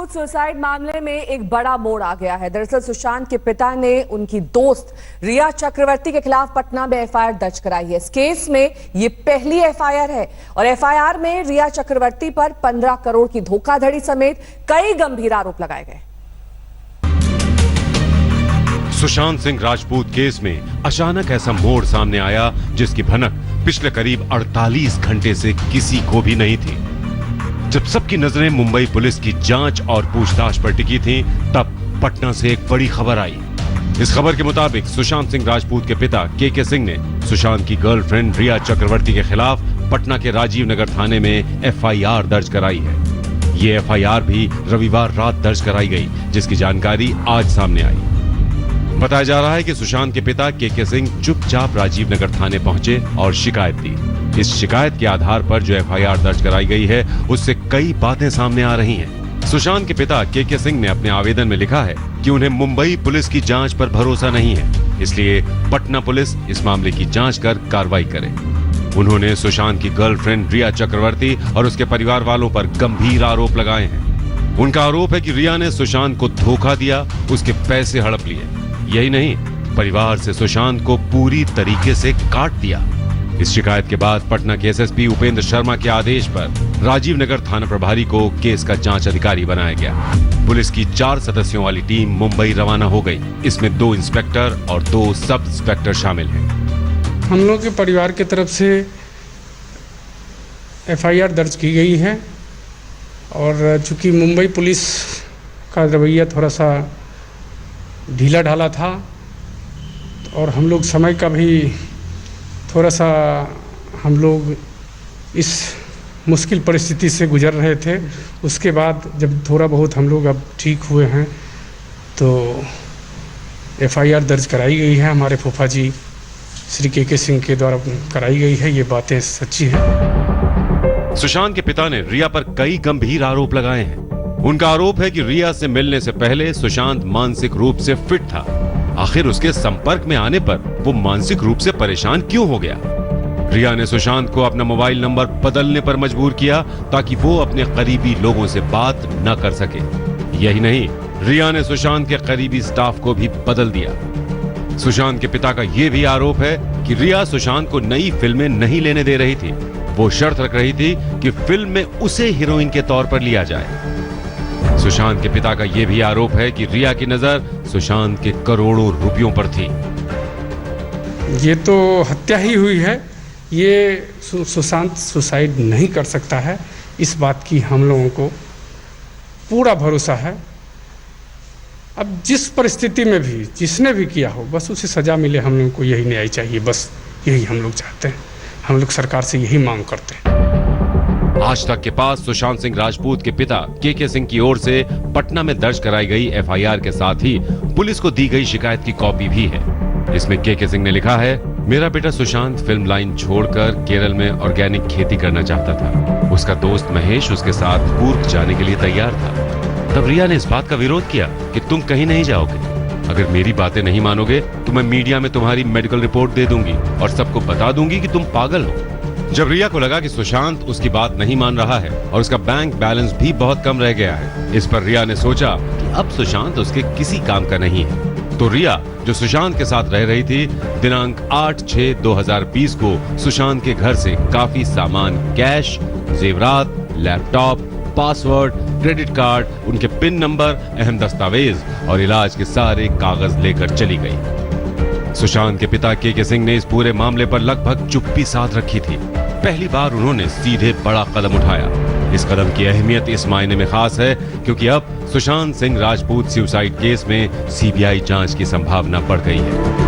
Suicide मामले में एक बड़ा मोड़ आ गया है। दरअसल सुशांत के पिता ने उनकी दोस्त रिया चक्रवर्ती के खिलाफ पटना में एफआईआर दर्ज कराई है। इस केस में ये पहली एफआईआर है और एफआईआर में रिया चक्रवर्ती पर 15 करोड़ की धोखाधड़ी समेत कई गंभीर आरोप लगाए गए। सुशांत सिंह राजपूत केस में अचानक ऐसा मोड़ सामने आया जिसकी भनक पिछले करीब 48 घंटे से किसी को भी नहीं थी। जब सबकी नजरें मुंबई पुलिस की जांच और पूछताछ पर टिकी थीं, तब पटना से एक बड़ी खबर आई। इस खबर के मुताबिक सुशांत सिंह राजपूत के पिता के सिंह ने सुशांत की गर्लफ्रेंड रिया चक्रवर्ती के खिलाफ पटना के राजीव नगर थाने में एफआईआर दर्ज कराई है। ये एफआईआर भी रविवार रात दर्ज कराई गई, जिसकी जानकारी आज सामने आई। बताया जा रहा है कि सुशांत के पिता के सिंह चुपचाप राजीव नगर थाने पहुंचे और शिकायत दी। इस शिकायत के आधार पर जो एफआईआर दर्ज कराई गई है, उससे कई बातें सामने आ रही हैं। सुशांत के पिता के सिंह ने अपने आवेदन में लिखा है कि उन्हें मुंबई पुलिस की जांच पर भरोसा नहीं है, इसलिए पटना पुलिस इस मामले की जांच कर कार्रवाई करे। उन्होंने सुशांत की गर्लफ्रेंड रिया चक्रवर्ती और उसके परिवार वालों पर गंभीर आरोप लगाए हैं। उनका आरोप है कि रिया ने सुशांत को धोखा दिया, उसके पैसे हड़प लिए। यही नहीं, परिवार से सुशांत को पूरी तरीके से काट दिया। इस शिकायत के बाद पटना के एसएसपी उपेंद्र शर्मा के आदेश पर राजीव नगर थाना प्रभारी को केस का जांच अधिकारी बनाया गया। पुलिस की 4 सदस्यों वाली टीम मुंबई रवाना हो गई। इसमें 2 इंस्पेक्टर और 2 सब इंस्पेक्टर शामिल हैं। हम लोग के परिवार की तरफ से एफआईआर दर्ज की गई है और चूंकि मुंबई पुलिस का रवैया थोड़ा सा ढीला ढाला था और हम लोग समय का भी थोड़ा सा हम लोग इस मुश्किल परिस्थिति से गुजर रहे थे। उसके बाद जब थोड़ा बहुत हम लोग अब ठीक हुए हैं तो एफआईआर दर्ज कराई गई है। हमारे फूफा जी श्री के सिंह के द्वारा कराई गई है। ये बातें सच्ची हैं। सुशांत के पिता ने रिया पर कई गंभीर आरोप लगाए हैं। उनका आरोप है कि रिया से मिलने से पहले सुशांत मानसिक रूप से फिट था। आखिर उसके संपर्क में आने पर वो मानसिक रूप से परेशान क्यों हो गया? रिया ने सुशांत को अपना मोबाइल नंबर बदलने पर मजबूर किया ताकि वो अपने करीबी लोगों से बात न कर सके। यही नहीं, रिया ने सुशांत के करीबी स्टाफ को भी बदल दिया। सुशांत के पिता का यह भी आरोप है कि रिया सुशांत को नई फिल्में नहीं लेने दे रही थी। वो शर्त रख रही थी कि फिल्म में उसे हीरोइन के तौर पर लिया जाए। सुशांत के पिता का यह भी आरोप है कि रिया की नजर सुशांत के करोड़ों रुपयों पर थी। ये तो हत्या ही हुई है। ये सुशांत सुसाइड नहीं कर सकता है, इस बात की हम लोगों को पूरा भरोसा है। अब जिस परिस्थिति में भी जिसने भी किया हो, बस उसे सजा मिले। हम लोगों को यही न्याय चाहिए, बस यही हम लोग चाहते हैं। हम लोग सरकार से यही मांग करते हैं। आज तक के पास सुशांत सिंह राजपूत के पिता के सिंह की ओर से पटना में दर्ज कराई गई एफआईआर के साथ ही पुलिस को दी गई शिकायत की कॉपी भी है। इसमें के सिंह ने लिखा है, मेरा बेटा सुशांत फिल्म लाइन छोड़कर केरल में ऑर्गेनिक खेती करना चाहता था। उसका दोस्त महेश उसके साथ कूर्ग जाने के लिए तैयार था। तब रिया ने इस बात का विरोध किया कि तुम कहीं नहीं जाओगे। अगर मेरी बातें नहीं मानोगे तो मैं मीडिया में तुम्हारी मेडिकल रिपोर्ट दे दूंगी और सबको बता दूंगी कि तुम पागल हो। जब रिया को लगा कि सुशांत उसकी बात नहीं मान रहा है और उसका बैंक बैलेंस भी बहुत कम रह गया है, इस पर रिया ने सोचा कि अब सुशांत उसके किसी काम का नहीं है। तो रिया, जो सुशांत के साथ रह रही थी, दिनांक 8/6/2020 को सुशांत के घर से काफी सामान, कैश, जेवरात, लैपटॉप, पासवर्ड, क्रेडिट कार्ड, उनके पिन नंबर, अहम दस्तावेज और इलाज के सारे कागज लेकर चली गई। सुशांत के पिता के सिंह ने इस पूरे मामले पर लगभग चुप्पी साध रखी थी। पहली बार उन्होंने सीधे बड़ा कदम उठाया। इस कदम की अहमियत इस मायने में खास है क्योंकि अब सुशांत सिंह राजपूत सुसाइड केस में सीबीआई जांच की संभावना बढ़ गई है।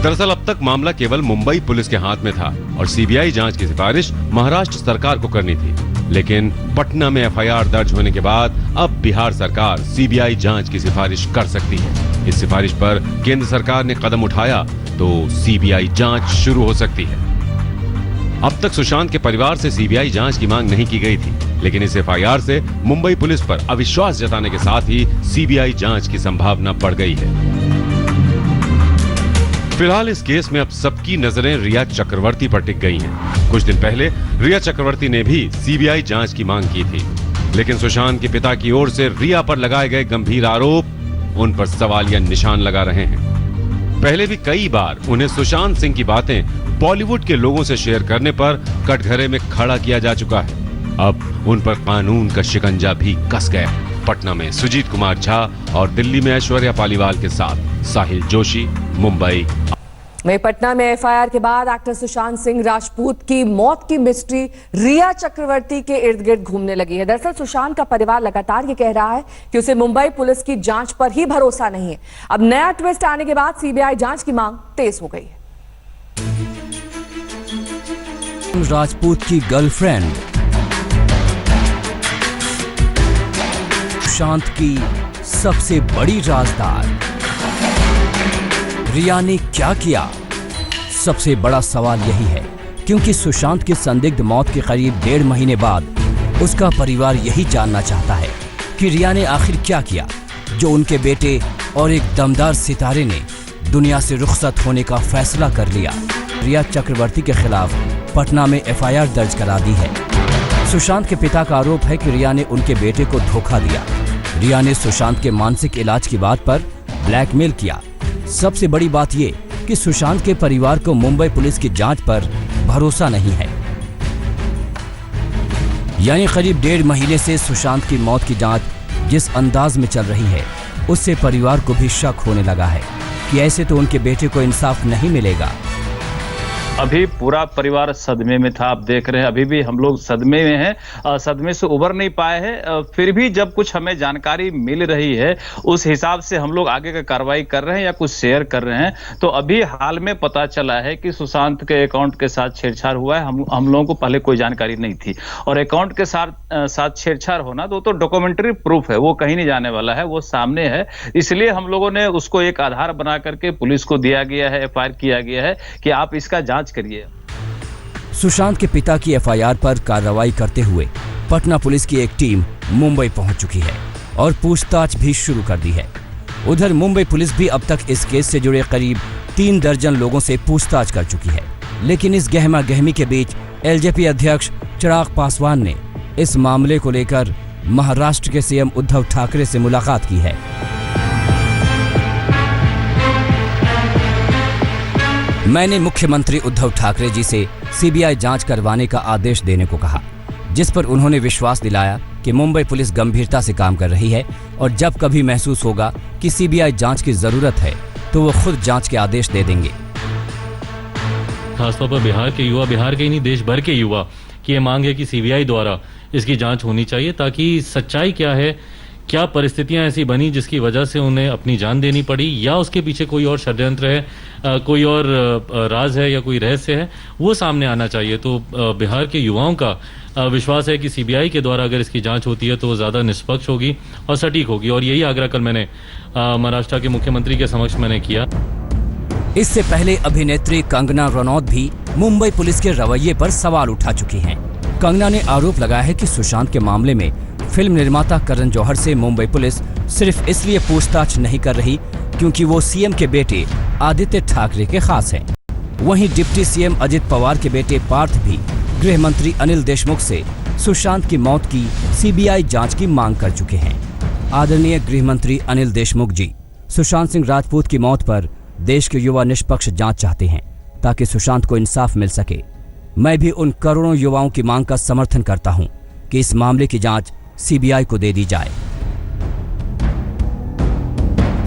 दरअसल अब तक मामला केवल मुंबई पुलिस के हाथ में था और सीबीआई जांच की सिफारिश महाराष्ट्र सरकार को करनी थी। लेकिन पटना में एफआईआर दर्ज होने के बाद अब बिहार सरकार सीबीआई जांच की सिफारिश कर सकती है। इस सिफारिश पर केंद्र सरकार ने कदम उठाया तो सीबीआई जांच शुरू हो सकती है। अब तक सुशांत के परिवार से सीबीआई जांच की मांग नहीं की गई थी, लेकिन इस एफआईआर से मुंबई पुलिस पर अविश्वास जताने के साथ ही सीबीआई जांच की संभावना बढ़ गई है। फिलहाल इस केस में अब सबकी नजरें रिया चक्रवर्ती पर टिक गई हैं। कुछ दिन पहले रिया चक्रवर्ती ने भी सीबीआई जांच की मांग की थी, लेकिन सुशांत के पिता की ओर से रिया पर लगाए गए गंभीर आरोप उन पर सवालिया निशान लगा रहे हैं। पहले भी कई बार उन्हें सुशांत सिंह की बातें बॉलीवुड के लोगों से शेयर करने पर कटघरे में खड़ा किया जा चुका है। अब उन पर कानून का शिकंजा भी कस गया। पटना में सुजीत कुमार झा और दिल्ली में ऐश्वर्या पालीवाल के साथ साहिल जोशी, मुंबई। वहीं पटना में एफआईआर के बाद एक्टर सुशांत सिंह राजपूत की मौत की मिस्ट्री रिया चक्रवर्ती के इर्द गिर्द घूमने लगी है। दरअसल सुशांत का परिवार लगातार ये कह रहा है कि उसे मुंबई पुलिस की जांच पर ही भरोसा नहीं है। अब नया ट्विस्ट आने के बाद सीबीआई जांच की मांग तेज हो गई है। राजपूत की गर्लफ्रेंड सुशांत की सबसे बड़ी राजदार रिया ने क्या किया? सबसे बड़ा सवाल यही है, क्योंकि सुशांत की संदिग्ध मौत के करीब 1.5 महीने बाद उसका परिवार यही जानना चाहता है कि रिया ने आखिर क्या किया जो उनके बेटे और एक दमदार सितारे ने दुनिया से रुखसत होने का फैसला कर लिया। रिया चक्रवर्ती के खिलाफ पटना में एफआईआर दर्ज करा दी है। सुशांत के पिता का आरोप है कि रिया ने उनके बेटे को धोखा दिया। रिया ने सुशांत के मानसिक इलाज की बात पर ब्लैकमेल किया। सबसे बड़ी बात ये कि सुशांत के परिवार को मुंबई पुलिस की जांच पर भरोसा नहीं है। यानी करीब 1.5 महीने से सुशांत की मौत की जांच जिस अंदाज में चल रही है, उससे परिवार को भी शक होने लगा है कि ऐसे तो उनके बेटे को इंसाफ नहीं मिलेगा। अभी पूरा परिवार सदमे में था। आप देख रहे हैं अभी भी हम लोग सदमे में हैं, सदमे से उबर नहीं पाए हैं। फिर भी जब कुछ हमें जानकारी मिल रही है उस हिसाब से हम लोग आगे का कार्रवाई कर रहे हैं या कुछ शेयर कर रहे हैं। तो अभी हाल में पता चला है कि सुशांत के अकाउंट के साथ छेड़छाड़ हुआ है। हम लोगों को पहले कोई जानकारी नहीं थी, और अकाउंट के साथ छेड़छाड़ होना तो डॉक्यूमेंट्री प्रूफ है, वो कहीं नहीं जाने वाला है, वो सामने है। इसलिए हम लोगों ने उसको एक आधार बना करके पुलिस को दिया गया है, एफआईआर किया गया है कि आप इसका जांच करिए। सुशांत के पिता की एफआईआर पर कार्रवाई करते हुए पटना पुलिस की एक टीम मुंबई पहुंच चुकी है और पूछताछ भी शुरू कर दी है। उधर मुंबई पुलिस भी अब तक इस केस से जुड़े करीब 3 दर्जन लोगों से पूछताछ कर चुकी है। लेकिन इस गहमा गहमी के बीच एलजेपी अध्यक्ष चिराग पासवान ने इस मामले को लेकर महाराष्ट्र के सीएम उद्धव ठाकरे से मुलाकात की है। मैंने मुख्यमंत्री उद्धव ठाकरे जी से सीबीआई जांच करवाने का आदेश देने को कहा, जिस पर उन्होंने विश्वास दिलाया कि मुंबई पुलिस गंभीरता से काम कर रही है और जब कभी महसूस होगा कि सीबीआई जांच की जरूरत है तो वो खुद जांच के आदेश दे देंगे। खासतौर पर बिहार के युवा, बिहार के ही नहीं देश भर के युवा की ये मांग है कि सीबीआई द्वारा इसकी जांच होनी चाहिए, ताकि सच्चाई क्या है, क्या परिस्थितियां ऐसी बनी जिसकी वजह से उन्हें अपनी जान देनी पड़ी, या उसके पीछे कोई और षड्यंत्र है, कोई और राज है या कोई रहस्य है, वो सामने आना चाहिए। तो बिहार के युवाओं का विश्वास है कि सीबीआई के द्वारा अगर इसकी जांच होती है तो वो ज़्यादा निष्पक्ष होगी और सटीक होगी, और यही आग्रह कल मैंने महाराष्ट्र के मुख्यमंत्री के समक्ष मैंने किया। इससे पहले अभिनेत्री कंगना रनौत भी मुंबई पुलिस के रवैये पर सवाल उठा चुकी हैं। कंगना ने आरोप लगाया है कि सुशांत के मामले में फिल्म निर्माता करण जौहर से मुंबई पुलिस सिर्फ इसलिए पूछताछ नहीं कर रही क्योंकि वो सीएम के बेटे आदित्य ठाकरे के खास हैं। वहीं डिप्टी सीएम अजित पवार के बेटे पार्थ भी गृह मंत्री अनिल देशमुख से सुशांत की मौत की सीबीआई जांच की मांग कर चुके हैं। आदरणीय गृह मंत्री अनिल देशमुख जी, सुशांत सिंह राजपूत की मौत पर देश के युवा निष्पक्ष जांच चाहते हैं ताकि सुशांत को इंसाफ मिल सके। मैं भी उन करोड़ों युवाओं की मांग का समर्थन करता हूं कि इस मामले की जांच सीबीआई को दे दी जाए।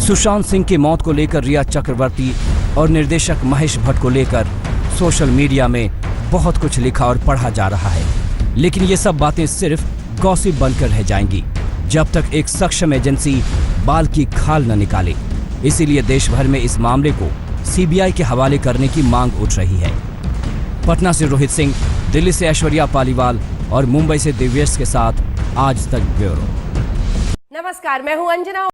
सुशांत सिंह की मौत को लेकर रिया चक्रवर्ती और निर्देशक महेश भट्ट को लेकर सोशल मीडिया में बहुत कुछ लिखा और पढ़ा जा रहा है, लेकिन ये सब बातें सिर्फ गॉसिप बनकर रह जाएंगी जब तक एक सक्षम एजेंसी बाल की खाल न निकाले। इसीलिए देश भर में इस मामले को सीबीआई के हवाले करने की मांग उठ रही है। पटना से रोहित सिंह, दिल्ली से ऐश्वर्या पालीवाल और मुंबई से दिव्येश के साथ आज तक ब्यूरो। नमस्कार, मैं हूं अंजना।